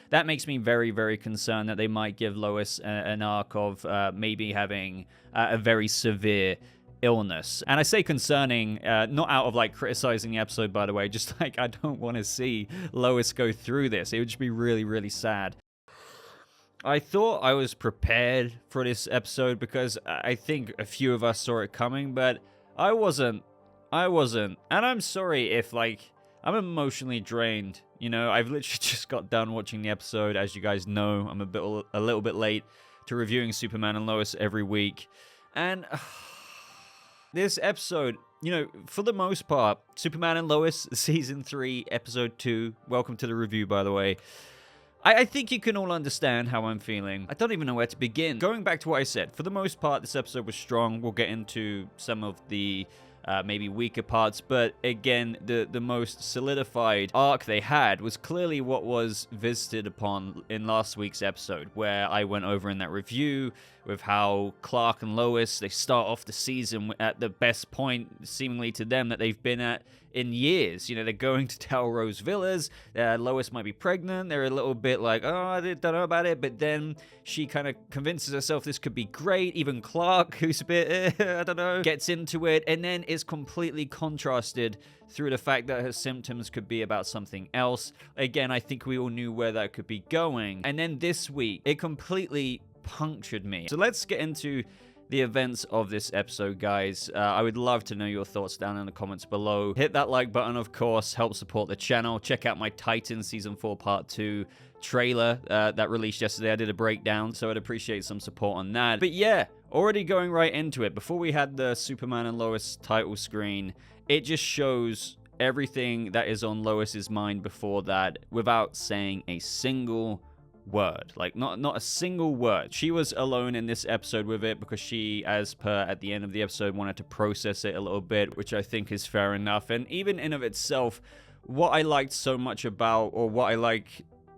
that makes me very, very concerned that they might give Lois an arc of maybe having a very severe illness. And I say concerning, not out of like criticizing the episode, by the way, just like I don't want to see Lois go through this. It would just be really, really sad. I thought I was prepared for this episode because I think a few of us saw it coming, but I wasn't. And I'm sorry if, like, I'm emotionally drained. You know, I've literally just got done watching the episode. As you guys know, I'm a little bit late to reviewing Superman and Lois every week. And this episode, you know, for the most part, Superman and Lois, Season 3, Episode 2. Welcome to the review, by the way. I think you can all understand how I'm feeling. I don't even know where to begin. Going back to what I said, for the most part, this episode was strong. We'll get into some of the maybe weaker parts, but again, the most solidified arc they had was clearly what was visited upon in last week's episode, where I went over in that review with how Clark and Lois, they start off the season at the best point, seemingly to them, that they've been at in years. You know, they're going to Telrose Villas, Lois might be pregnant, they're a little bit like, oh, I don't know about it, but then she kind of convinces herself this could be great. Even Clark, who's a bit, I don't know, gets into it, and then is completely contrasted through the fact that her symptoms could be about something else. Again, I think we all knew where that could be going. And then this week, it completely punctured me. So let's get into the events of this episode, guys. I would love to know your thoughts down in the comments below. Hit that like button, of course, help support the channel. Check out my Titan Season 4 Part 2 trailer that released yesterday. I did a breakdown, so I'd appreciate some support on that. But yeah, already going right into it, before we had the Superman and Lois title screen, it just shows everything that is on Lois's mind before that without saying a single word. Like, not a single word. She was alone in this episode with it because she, as per at the end of the episode, wanted to process it a little bit, which I think is fair enough. And even in of itself, what I liked so much about, or what I like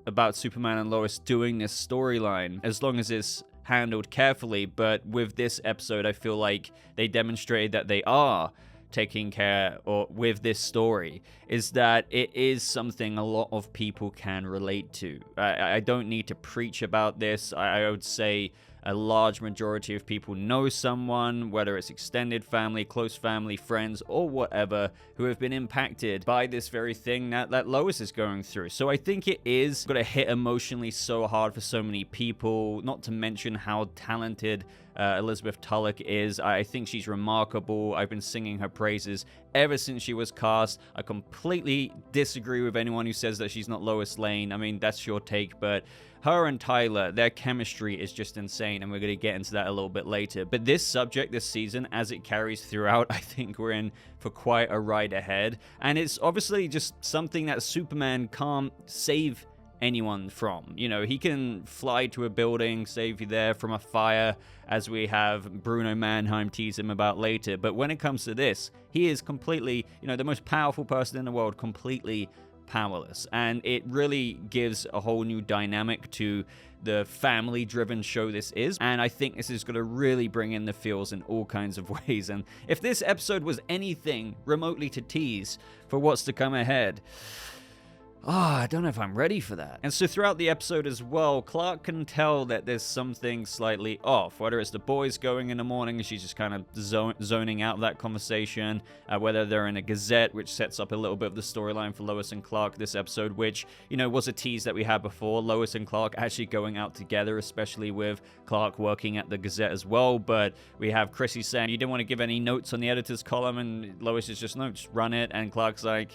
about Superman and Lois doing this storyline, as long as it's handled carefully, but with this episode, I feel like they demonstrated that they are taking care or with this story, is that it is something a lot of people can relate to. I don't need to preach about this. I would say a large majority of people know someone, whether it's extended family, close family, friends, or whatever, who have been impacted by this very thing that Lois is going through. So I think it is going to hit emotionally so hard for so many people, not to mention how talented Elizabeth Tulloch is. I think she's remarkable. I've been singing her praises ever since she was cast. I completely disagree with anyone who says that she's not Lois Lane. I mean, that's your take, but her and Tyler, their chemistry is just insane, and we're going to get into that a little bit later. But this subject, this season, as it carries throughout, I think we're in for quite a ride ahead. And it's obviously just something that Superman can't save anyone from. You know, he can fly to a building, save you there from a fire, as we have Bruno Mannheim tease him about later. But when it comes to this, he is completely, you know, the most powerful person in the world, completely powerless. And it really gives a whole new dynamic to the family-driven show this is. And I think this is going to really bring in the feels in all kinds of ways. And if this episode was anything remotely to tease for what's to come ahead, I don't know if I'm ready for that. And so throughout the episode as well, Clark can tell that there's something slightly off. Whether it's the boys going in the morning and she's just kind of zoning out of that conversation, whether they're in a Gazette, which sets up a little bit of the storyline for Lois and Clark this episode, which, you know, was a tease that we had before. Lois and Clark actually going out together, especially with Clark working at the Gazette as well. But we have Chrissy saying, you didn't want to give any notes on the editor's column, and Lois is just, no, just run it. And Clark's like,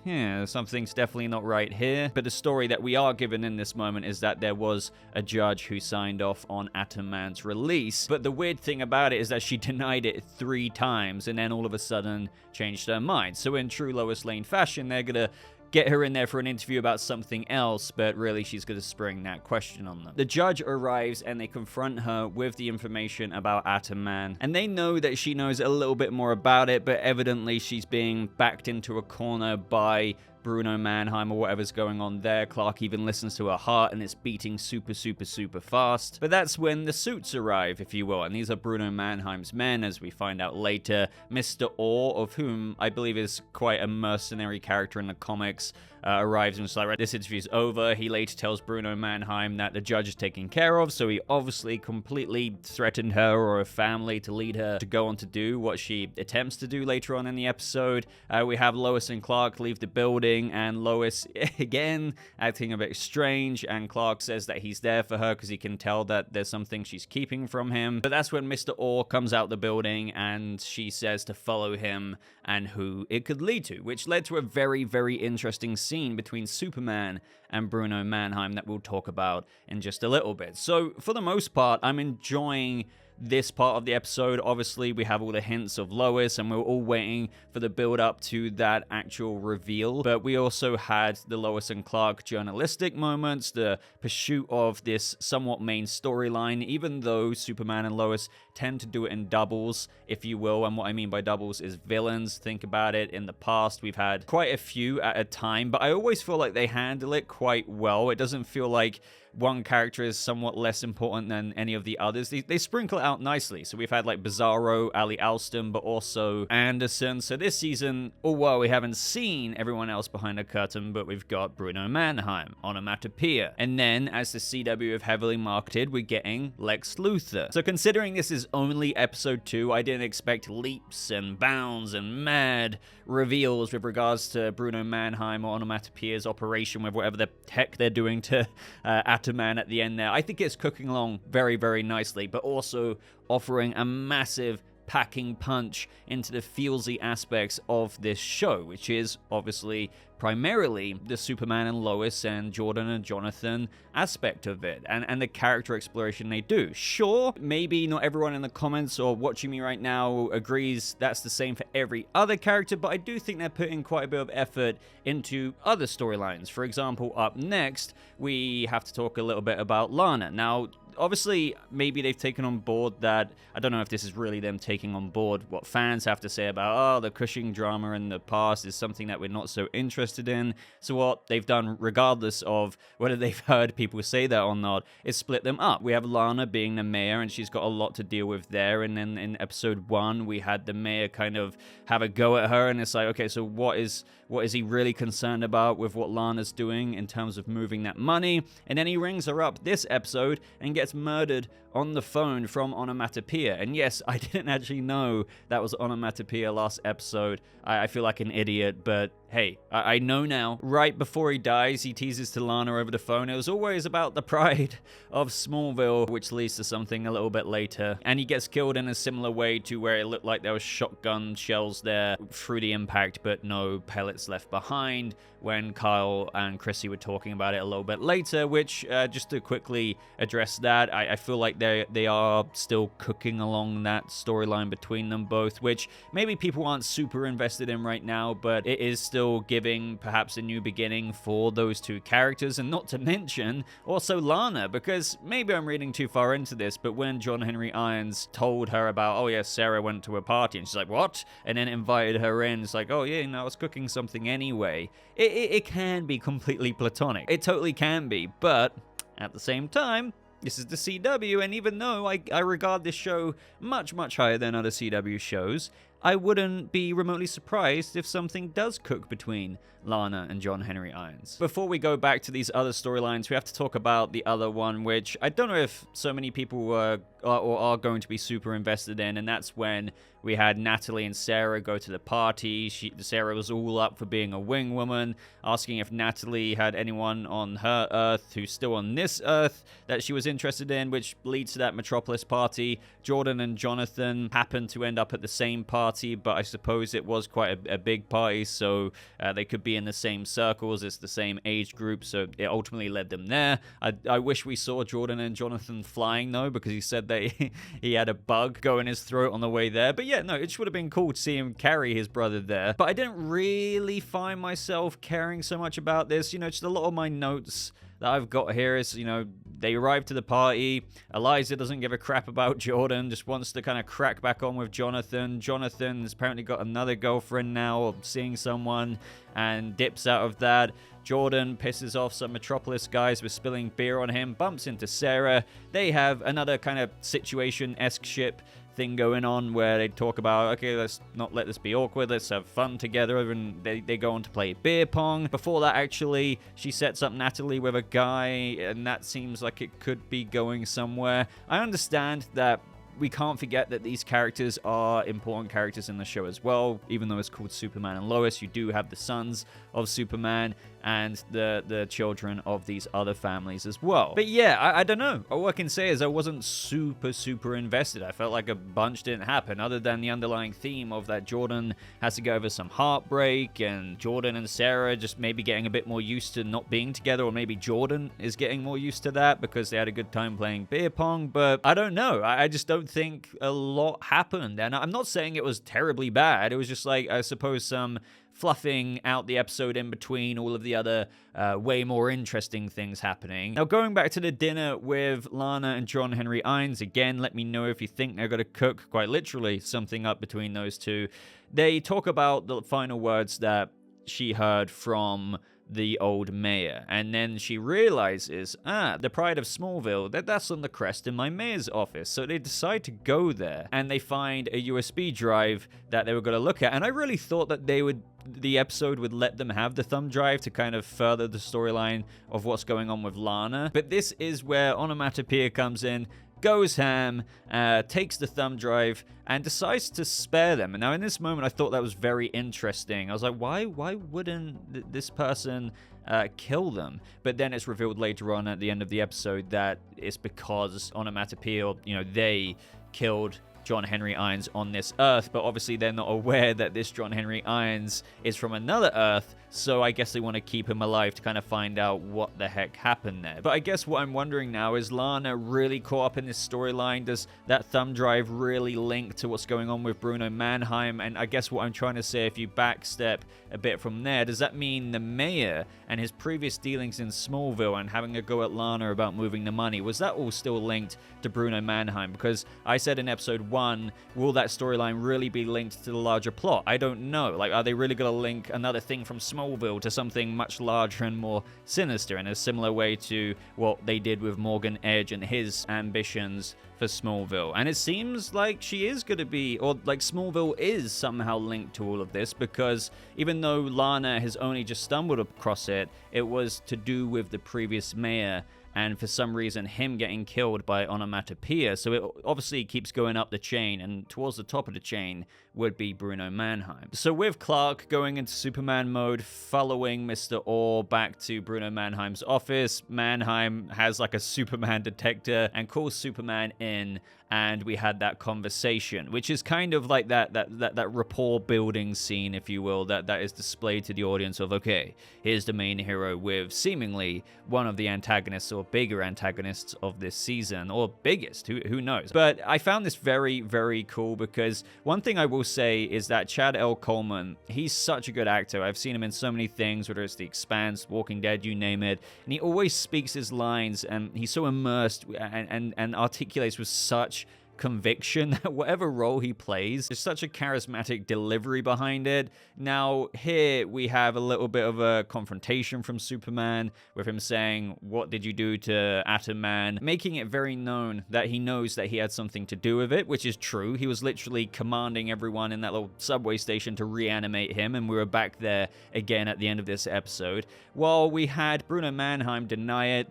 yeah, something's definitely not right here. But the story that we are given in this moment is that there was a judge who signed off on Atom Man's release. But the weird thing about it is that she denied it 3 times and then all of a sudden changed her mind. So in true Lois Lane fashion, they're gonna get her in there for an interview about something else, but really she's going to spring that question on them. The judge arrives and they confront her with the information about Atom Man, and they know that she knows a little bit more about it, but evidently she's being backed into a corner by Bruno Mannheim or whatever's going on there. Clark even listens to her heart and it's beating super, super, super fast. But that's when the suits arrive, if you will, and these are Bruno Mannheim's men, as we find out later. Mr. Orr, of whom I believe is quite a mercenary character in the comics, arrives and is like, right, this interview's over. He later tells Bruno Mannheim that the judge is taken care of, so he obviously completely threatened her or her family to lead her to go on to do what she attempts to do later on in the episode. We have Lois and Clark leave the building, and Lois, again, acting a bit strange, and Clark says that he's there for her because he can tell that there's something she's keeping from him. But that's when Mr. Orr comes out the building, and she says to follow him and who it could lead to, which led to a very, very interesting scene between Superman and Bruno Mannheim that we'll talk about in just a little bit. So for the most part, I'm enjoying this part of the episode. Obviously, we have all the hints of Lois, and we're all waiting for the build up to that actual reveal. But we also had the Lois and Clark journalistic moments, the pursuit of this somewhat main storyline, even though Superman and Lois tend to do it in doubles, if you will. And what I mean by doubles is villains. Think about it. In the past, we've had quite a few at a time, but I always feel like they handle it quite well. It doesn't feel like one character is somewhat less important than any of the others. They sprinkle it out nicely. So we've had like Bizarro, Ali Alston, but also Anderson. So this season, although we haven't seen everyone else behind the curtain, but we've got Bruno Mannheim, Onomatopoeia. And then, as the CW have heavily marketed, we're getting Lex Luthor. So considering this is only episode 2, I didn't expect leaps and bounds and mad reveals with regards to Bruno Mannheim or Onomatopoeia's operation with whatever the heck they're doing to Man at the end there. I think it's cooking along very, very nicely, but also offering a massive packing punch into the feelsy aspects of this show, which is obviously primarily the Superman and Lois and Jordan and Jonathan aspect of it, and the character exploration they do. Sure, maybe not everyone in the comments or watching me right now agrees that's the same for every other character, but I do think they're putting quite a bit of effort into other storylines. For example, up next, we have to talk a little bit about Lana. Now, obviously, maybe they've taken on board that, I don't know if this is really them taking on board what fans have to say about, oh, the Cushing drama in the past is something that we're not so interested in. So what they've done, regardless of whether they've heard people say that or not, is split them up. We have Lana being the mayor, and she's got a lot to deal with there. And then in episode 1, we had the mayor kind of have a go at her, and it's like, okay, so what is he really concerned about with what Lana's doing in terms of moving that money? And then he rings her up this episode and gets murdered on the phone from Onomatopoeia. And yes, I didn't actually know that was Onomatopoeia last episode. I feel like an idiot, but hey, I know now. Right before he dies, he teases to Lana over the phone. It was always about the pride of Smallville, which leads to something a little bit later. And he gets killed in a similar way to where it looked like there was shotgun shells there through the impact, but no pellets left behind, when Kyle and Chrissy were talking about it a little bit later, which, just to quickly address that, I feel like they are still cooking along that storyline between them both, which maybe people aren't super invested in right now, but it is still giving perhaps a new beginning for those two characters, and not to mention also Lana, because maybe I'm reading too far into this, but when John Henry Irons told her about, oh yeah, Sarah went to a party, and she's like, what? And then invited her in, it's like, oh yeah, I was cooking something anyway. It can be completely platonic. It totally can be, but at the same time, this is the CW, and even though I regard this show much, much higher than other CW shows, I wouldn't be remotely surprised if something does cook between Lana and John Henry Irons. Before we go back to these other storylines, we have to talk about the other one, which I don't know if so many people are going to be super invested in, and that's when we had Natalie and Sarah go to the party. Sarah was all up for being a wing woman, asking if Natalie had anyone on her Earth who's still on this Earth that she was interested in, which leads to that Metropolis party. Jordan and Jonathan happened to end up at the same party, but I suppose it was quite a big party, so they could be in the same circles. It's the same age group, so it ultimately led them there. I wish we saw Jordan and Jonathan flying, though, because he said that he had a bug go in his throat on the way there. But yeah, no, it would have been cool to see him carry his brother there. But I didn't really find myself caring so much about this. Just a lot of my notes that I've got here is, They arrive to the party. Eliza doesn't give a crap about Jordan, just wants to kind of crack back on with Jonathan. Jonathan's apparently got another girlfriend now, or seeing someone, and dips out of that. Jordan pisses off some Metropolis guys with spilling beer on him, bumps into Sarah. They have another kind of situation-esque ship thing going on where they talk about, okay, let's not let this be awkward, let's have fun together, and they go on to play beer pong. Before that, actually, she sets up Natalie with a guy, and that seems like it could be going somewhere. I understand that we can't forget that these characters are important characters in the show as well. Even though it's called Superman and Lois, you do have the sons of Superman and the children of these other families as well. But yeah, I don't know. All I can say is I wasn't super invested. I felt like a bunch didn't happen, other than the underlying theme of that Jordan has to go over some heartbreak, and Jordan and Sarah just maybe getting a bit more used to not being together, or maybe Jordan is getting more used to that because they had a good time playing beer pong. But I don't know. I just don't think a lot happened. And I'm not saying it was terribly bad. It was just like, I suppose, some fluffing out the episode in between all of the other way more interesting things happening. Now, going back to the dinner with Lana and John Henry Innes, again, let me know if you think they're going to cook, quite literally, something up between those two. They talk about the final words that she heard from the old mayor, and then she realizes, the pride of Smallville, that's on the crest in my mayor's office. So they decide to go there, and they find a USB drive that they were going to look at, and I really thought that the episode would let them have the thumb drive to kind of further the storyline of what's going on with Lana. But this is where Onomatopoeia comes in, goes ham, takes the thumb drive, and decides to spare them. And now in this moment, I thought that was very interesting. I was like, why wouldn't this person kill them? But then it's revealed later on at the end of the episode that it's because Onomatopoeia, they killed John Henry Innes on this Earth, but obviously they're not aware that this John Henry Innes is from another Earth, so I guess they want to keep him alive to kind of find out what the heck happened there. But I guess what I'm wondering now is, Lana really caught up in this storyline? Does that thumb drive really link to what's going on with Bruno Mannheim? And I guess what I'm trying to say, if you backstep a bit from there, does that mean the mayor and his previous dealings in Smallville and having a go at Lana about moving the money, was that all still linked to Bruno Mannheim? Because I said in episode 1, will that storyline really be linked to the larger plot? I don't know. Like, are they really going to link another thing from Smallville to something much larger and more sinister in a similar way to what they did with Morgan Edge and his ambitions for Smallville? And it seems like she is going to be, or like Smallville is somehow linked to all of this, because even though Lana has only just stumbled across it, it was to do with the previous mayor, and for some reason him getting killed by Onomatopoeia. So it obviously keeps going up the chain, and towards the top of the chain would be Bruno Mannheim. So with Clark going into Superman mode, following Mr. Orr back to Bruno Mannheim's office, Mannheim has like a Superman detector and calls Superman in, and we had that conversation, which is kind of like that rapport building scene, if you will, that is displayed to the audience of, okay, here's the main hero with seemingly one of the antagonists or bigger antagonists of this season, or biggest, who knows. But I found this very, very cool, because one thing I will say is that Chad L. Coleman, he's such a good actor. I've seen him in so many things, whether it's The Expanse, Walking Dead, you name it, and he always speaks his lines, and he's so immersed and articulates with such conviction that whatever role he plays, there's such a charismatic delivery behind it. Now, here we have a little bit of a confrontation from Superman, with him saying, "What did you do to Atom Man?" Making it very known that he knows that he had something to do with it, which is true. He was literally commanding everyone in that little subway station to reanimate him, and we were back there again at the end of this episode. While we had Bruno Mannheim deny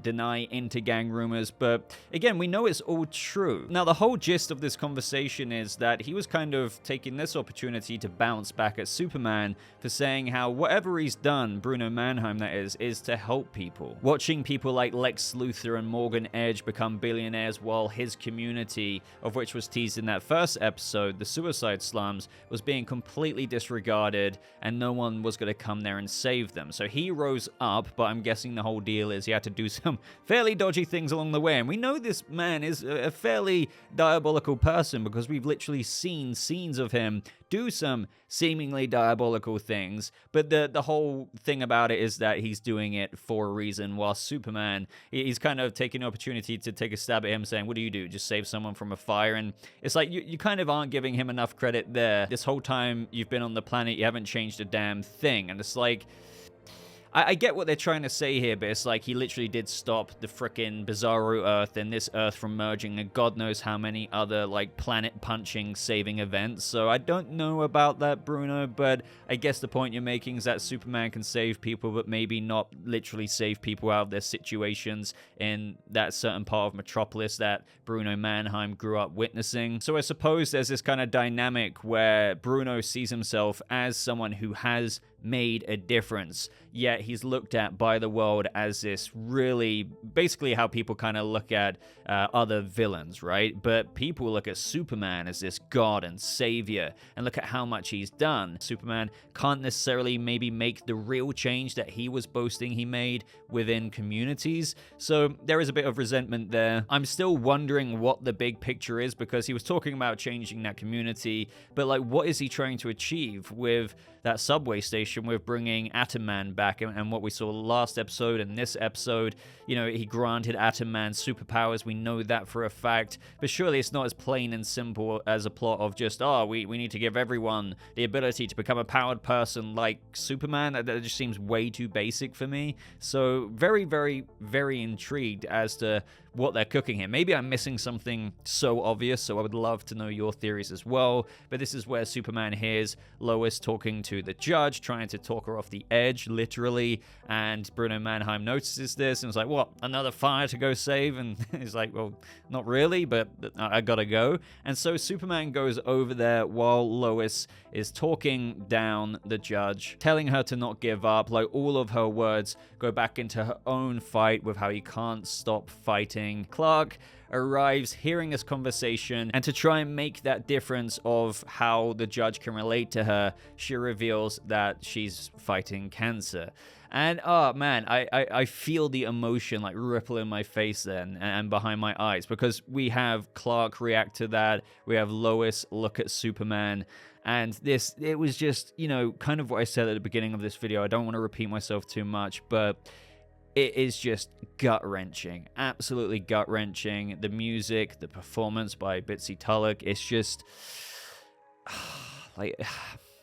inter-gang rumors, but again, we know it's all true. Now, the whole gist of this conversation is that he was kind of taking this opportunity to bounce back at Superman for saying how whatever he's done, Bruno Mannheim that is to help people. Watching people like Lex Luthor and Morgan Edge become billionaires while his community, of which was teased in that first episode, the suicide slums, was being completely disregarded and no one was going to come there and save them. So he rose up, but I'm guessing the whole deal is he had to do some fairly dodgy things along the way. And we know this man is a fairly diabolical diabolical person, because we've literally seen scenes of him do some seemingly diabolical things, but the whole thing about it is that he's doing it for a reason, while Superman, he's kind of taking an opportunity to take a stab at him, saying, what do? Just save someone from a fire? And it's like, you kind of aren't giving him enough credit there. This whole time you've been on the planet, you haven't changed a damn thing. And it's like, I get what they're trying to say here, but it's like he literally did stop the frickin' Bizarro Earth and this Earth from merging, and God knows how many other, like, planet-punching saving events. So I don't know about that, Bruno, but I guess the point you're making is that Superman can save people, but maybe not literally save people out of their situations in that certain part of Metropolis that Bruno Mannheim grew up witnessing. So I suppose there's this kind of dynamic where Bruno sees himself as someone who has made a difference, yet he's looked at by the world as this really, basically how people kind of look at other villains, right? But people look at Superman as this god and savior, and look at how much he's done. Superman can't necessarily maybe make the real change that he was boasting he made within communities, so there is a bit of resentment there. I'm still wondering what the big picture is, because he was talking about changing that community, but like, what is he trying to achieve with that subway station, with bringing Atom Man back? And what we saw last episode and this episode, you know, he granted Atom Man superpowers, we know that for a fact, but surely it's not as plain and simple as a plot of just, oh, we need to give everyone the ability to become a powered person like Superman. That just seems way too basic for me. So very, very, very intrigued as to what they're cooking here. Maybe I'm missing something so obvious, so I would love to know your theories as well. But this is where Superman hears Lois talking to the judge, trying to talk her off the edge, literally, and Bruno Mannheim notices this and is like, what, another fire to go save? And he's like, well, not really, but I gotta go. And so Superman goes over there while Lois is talking down the judge, telling her to not give up. Like, all of her words go back into her own fight with how he can't stop fighting. Clark arrives hearing this conversation, and to try and make that difference of how the judge can relate to her, she reveals that she's fighting cancer. And oh man, I feel the emotion like ripple in my face then and behind my eyes, because we have Clark react to that, we have Lois look at Superman, and it was just, you know, kind of what I said at the beginning of this video. I don't want to repeat myself too much, but it is just gut-wrenching, absolutely gut-wrenching. The music, the performance by Bitsy Tulloch, it's just, like,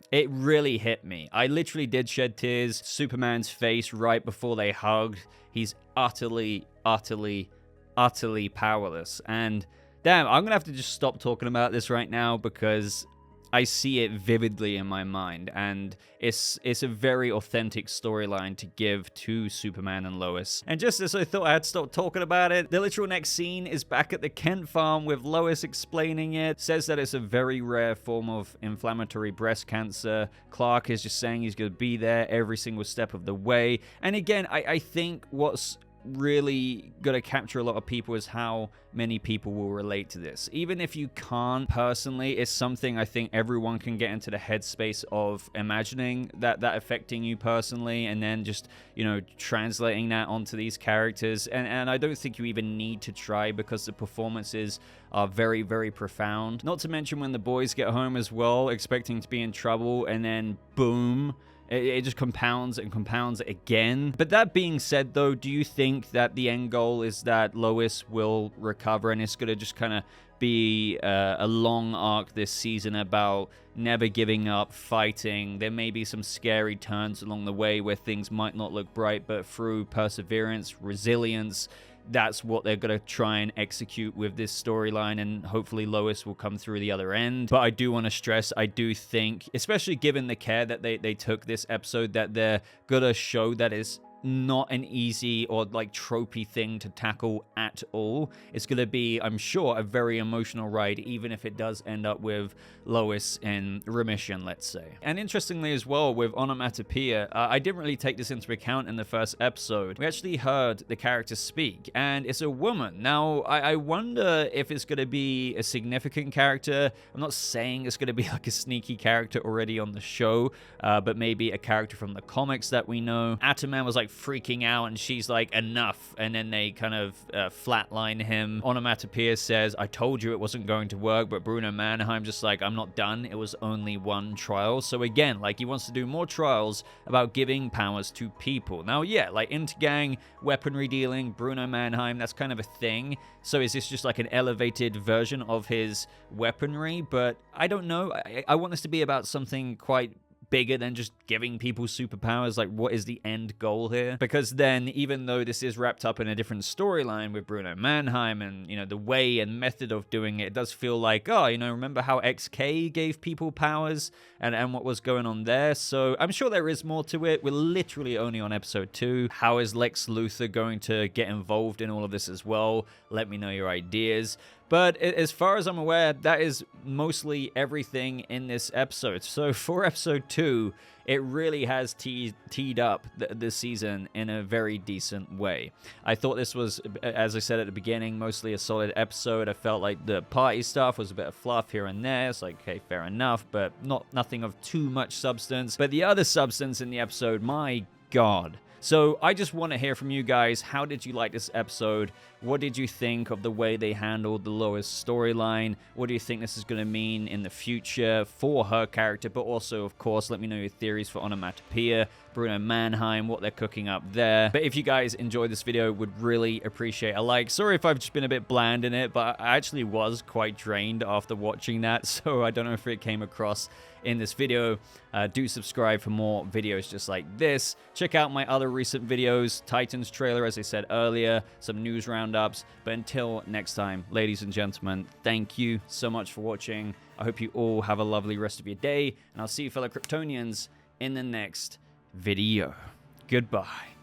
it really hit me. I literally did shed tears. Superman's face right before they hugged, he's utterly, utterly, utterly powerless. And damn, I'm gonna have to just stop talking about this right now, because I see it vividly in my mind, and it's a very authentic storyline to give to Superman and Lois. And just as I thought I had stopped talking about it, the literal next scene is back at the Kent farm with Lois explaining it. Says that it's a very rare form of inflammatory breast cancer. Clark is just saying he's going to be there every single step of the way. And again, I think what's really gonna capture a lot of people is how many people will relate to this. Even if you can't personally, it's something I think everyone can get into the headspace of imagining that affecting you personally, and then just, you know, translating that onto these characters. And I don't think you even need to try, because the performances are very, very profound. Not to mention when the boys get home as well, expecting to be in trouble, and then boom, it just compounds and compounds again. But that being said, though, do you think that the end goal is that Lois will recover, and it's going to just kind of be a long arc this season about never giving up, fighting? There may be some scary turns along the way where things might not look bright, but through perseverance, resilience, that's what they're going to try and execute with this storyline, and hopefully Lois will come through the other end. But I do want to stress, I do think, especially given the care that they took this episode, that they're going to show that it's not an easy or like tropey thing to tackle at all. It's going to be, I'm sure, a very emotional ride, even if it does end up with Lois in remission, let's say. And interestingly as well, with Onomatopoeia, I didn't really take this into account in the first episode. We actually heard the character speak, and it's a woman. Now, I wonder if it's going to be a significant character. I'm not saying it's going to be like a sneaky character already on the show, but maybe a character from the comics that we know. Atom Man was like freaking out, and she's like, enough, and then they kind of flatline him. Onomatopoeia says, I told you it wasn't going to work, but Bruno Mannheim just like, I'm not done, it was only one trial. So again, like, he wants to do more trials about giving powers to people. Now, yeah, like, intergang, weaponry dealing, Bruno Mannheim, that's kind of a thing. So is this just like an elevated version of his weaponry? But I don't know. I want this to be about something quite bigger than just giving people superpowers. Like, what is the end goal here? Because then, even though this is wrapped up in a different storyline with Bruno Mannheim and, you know, the way and method of doing it, it does feel like, oh, you know, remember how XK gave people powers and what was going on there? So I'm sure there is more to it. We're literally only on episode 2. How is Lex Luthor going to get involved in all of this as well? Let me know your ideas. But as far as I'm aware, that is mostly everything in this episode. So for episode 2, it really has teed up this season in a very decent way. I thought this was, as I said at the beginning, mostly a solid episode. I felt like the party stuff was a bit of fluff here and there. It's like, okay, fair enough, but nothing of too much substance. But the other substance in the episode, my God. So I just want to hear from you guys. How did you like this episode? What did you think of the way they handled the Lois storyline? What do you think this is going to mean in the future for her character? But also, of course, let me know your theories for Onomatopoeia, Bruno Mannheim, what they're cooking up there. But if you guys enjoyed this video, would really appreciate a like. Sorry if I've just been a bit bland in it, but I actually was quite drained after watching that. So I don't know if it came across in this video. Do subscribe for more videos just like this. Check out my other recent videos, Titans trailer, as I said earlier, some news roundups. But until next time, ladies and gentlemen, thank you so much for watching. I hope you all have a lovely rest of your day, and I'll see you fellow Kryptonians in the next video. Goodbye.